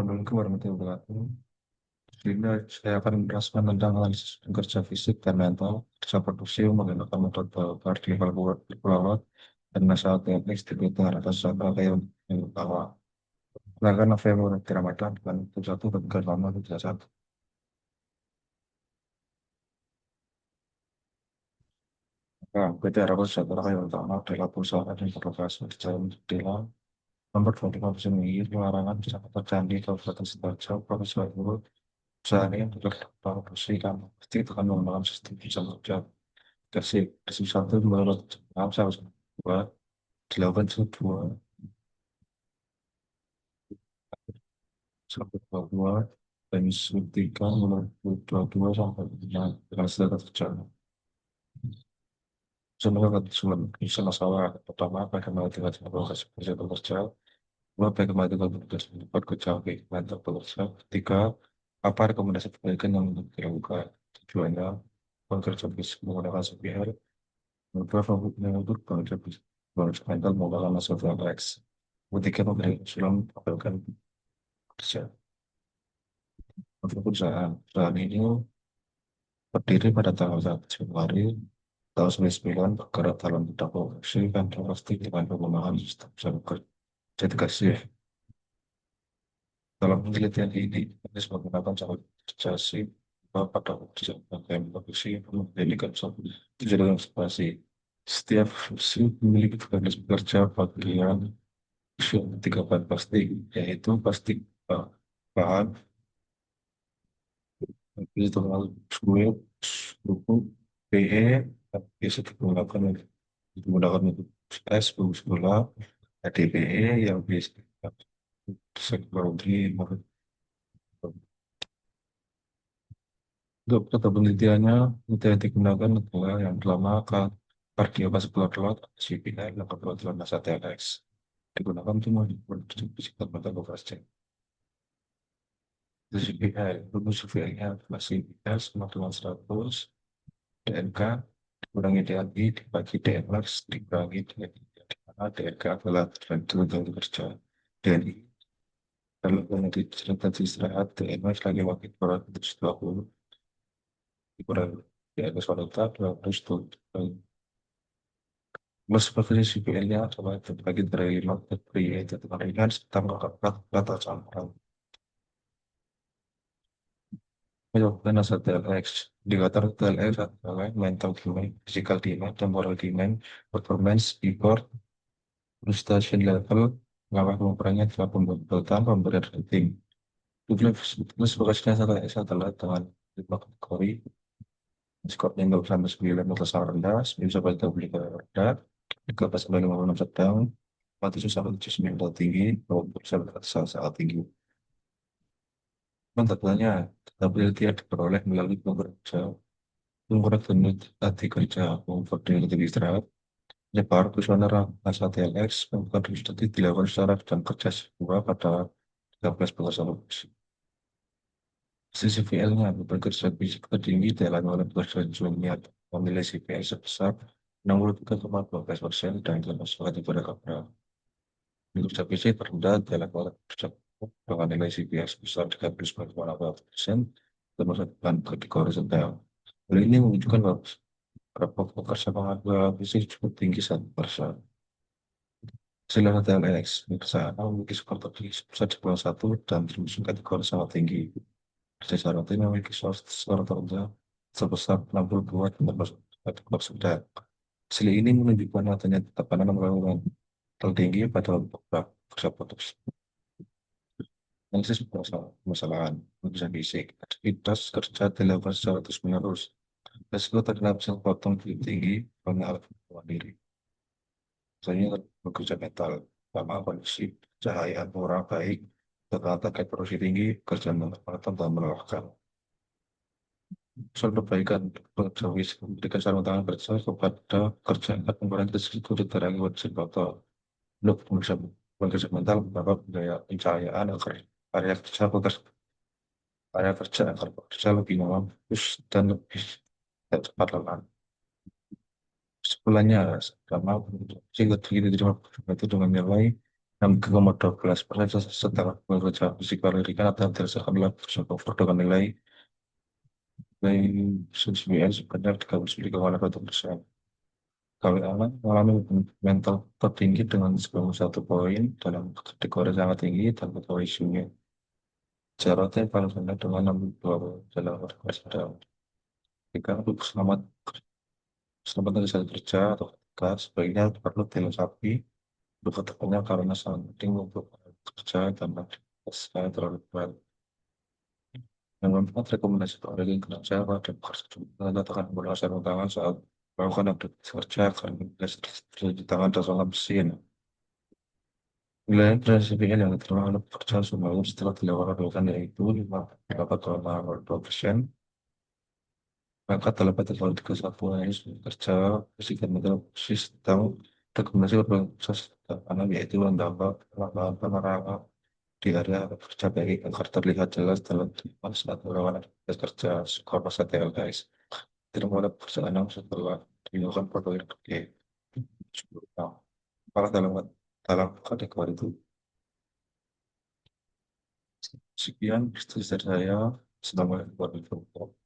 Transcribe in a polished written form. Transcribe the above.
Assalamualaikum warahmatullahi wabarakatuh. Ini saya akan menjelaskan tentang analisis kerja fisik dan mental, kerja produksi menggunakan metode partikel pelawat dan masalah teknik distribusi atas rangkaian yang utama. Sedangkan November di Ramadan dan 1 dan lama 31. Nah, PT Arab Sejahtera yang utama adalah perusahaan yang berlokasi di Jalan Jendela, nomor 25 Besemir, Larangan, Jakarta Candi, Kabupaten Sidoarjo, Provinsi Jawa Timur. Perusahaan ini berproduksi dan pasti akan mengembangkan sistem bisa kerja kasih satu dua enam satu dua delapan dua satu dua dua dan tiga mulai dua dua sampai lima dengan segala kerja. Semoga kesulitan bisa masalah pertama bagaimana dengan lokasi kerja bekerja, dua bagaimana dengan tugas tempat kerja mantap bekerja, tiga apa rekomendasi perbaikan yang dilakukan tujuannya bekerja bisa menggunakan CPR, beberapa untuk bekerja bisa mental menggunakan masalah X. Ketika memberi usulan apakah kerja untuk perusahaan ini berdiri pada tanggal 1 Januari tahun 1999 bergerak dalam bidang produksi dan plastik dengan pengembangan sistem server dedikasi. Dalam penelitian ini, Anies menggunakan cara dedikasi pada bagian produksi yang menjadikan suatu tujuan observasi. Setiap fungsi memiliki tugas bekerja bagian tiga bahan plastik, yaitu plastik bahan itu terlalu sulit, buku, PE, bisa digunakan untuk S, bagus bola, DPE yang bisa sekali untuk data penelitiannya, metode yang digunakan adalah yang pertama kardiovaskular load, CPR, yang kedua adalah massa TLX. Digunakan cuma di fisik dan mata CPR, rumus CPR-nya adalah CPR sama dengan 100 DNK dikurangi DNI dibagi DNmax dikurangi DNI, di mana DNK adalah tuntutan kerja DNI kalau nanti cerita istirahat DNmax lagi waktu 220 dikurangi DNS wanita 200 seperti CPL-nya adalah terbagi dari 5 pria itu ringan sedang rata campuran. Menyebabkan asal TLX, indikator TLX adalah mental demand, physical demand, temporal demand, performance, effort, frustration level, mengapa pengukurannya adalah pembentukan pemberian rating. Tugas bekerja adalah dengan 5 kategori, skornya 0 sampai 9 atau sangat rendah, 9 sampai 30 rendah, 13 sampai 56 sedang, 47 sampai 79 tinggi, 20 sampai sangat tinggi. Manfaatnya, stability yang diperoleh melalui pengerja, pengurangan unit hati kerja, memperoleh istirahat, menyebar kuesioner masa TLX, membuat studi dilakukan secara jam kerja sebuah pada 13 Agustus. CCVL-nya bekerja fisik tertinggi dalam oleh pekerja junior memilih CPL sebesar 63,12% dan termasuk pada kapal. Pekerja fisik terendah dalam oleh pekerja dengan nilai CPL sebesar 30,8%, termasuk dalam kategori sedang. Hal ini menunjukkan bahwa berapa pekerja pengakuan fisik cukup tinggi 1%. Hasil TLX, perusahaan memiliki skor tertinggi sebesar 11 dan termasuk kategori sangat tinggi. Secara tim memiliki skor terendah sebesar 62 dan termasuk kategori sedang. Hasil ini menunjukkan adanya tekanan pembangunan tertinggi pada beberapa kerja produksi. Analisis permasalahan bisa fisik, aktivitas kerja dilakukan secara terus-menerus. Resiko terkena hasil potong lebih tinggi karena alat pengakuan diri. Misalnya bekerja metal, sama kondisi cahaya kurang baik, ternyata kayak produksi tinggi, kerja menempatkan dan melelahkan. Soal perbaikan service memberikan sarung tangan kerja kepada kerja penggunaan tersebut diterangi wajib atau untuk bekerja mental beberapa budaya pencahayaan agar area kerja agar bekerja lebih fokus dan lebih cepat lelah. Sebenarnya sama sehingga terjadi itu dengan nilai Yang ke 12% setengah bekerja fisik pendidikan atau berdasarkan dalam perusahaan cover dengan nilai CCBS sebanyak 39,1%. Kami aman mengalami mental tertinggi dengan 91 poin dalam kategori sangat tinggi dan kategori isunya. Jarotnya paling rendah dengan 62 poin dalam kategori sedang. Jika untuk selamat dari saat kerja atau ketika sebaiknya perlu dilengkapi untuk ketekannya karena sangat penting untuk kerja dan aktivitasnya terlalu berat. Yang keempat, rekomendasi pengendalian kerja pada pekerja juga letakkan menggunakan sarung tangan saat melakukan aktivitas kerja karena di tangan tersalah mesin. Nilai PSBN yang diterima oleh pekerja semalam setelah dilakukan yaitu 58,2%. Maka dalam kategori 31 harus bekerja berdasarkan model sistem rekomendasi berbasis tanam yaitu menambah penerangan di area kerja baik agar terlihat jelas dalam tempat saat melakukan aktivitas kerja skor masa TLS. Tidak mulai pekerjaan yang setelah dilakukan protokol kerja. Apakah dalam kategori itu sekian dari saya. Selamat berbuat.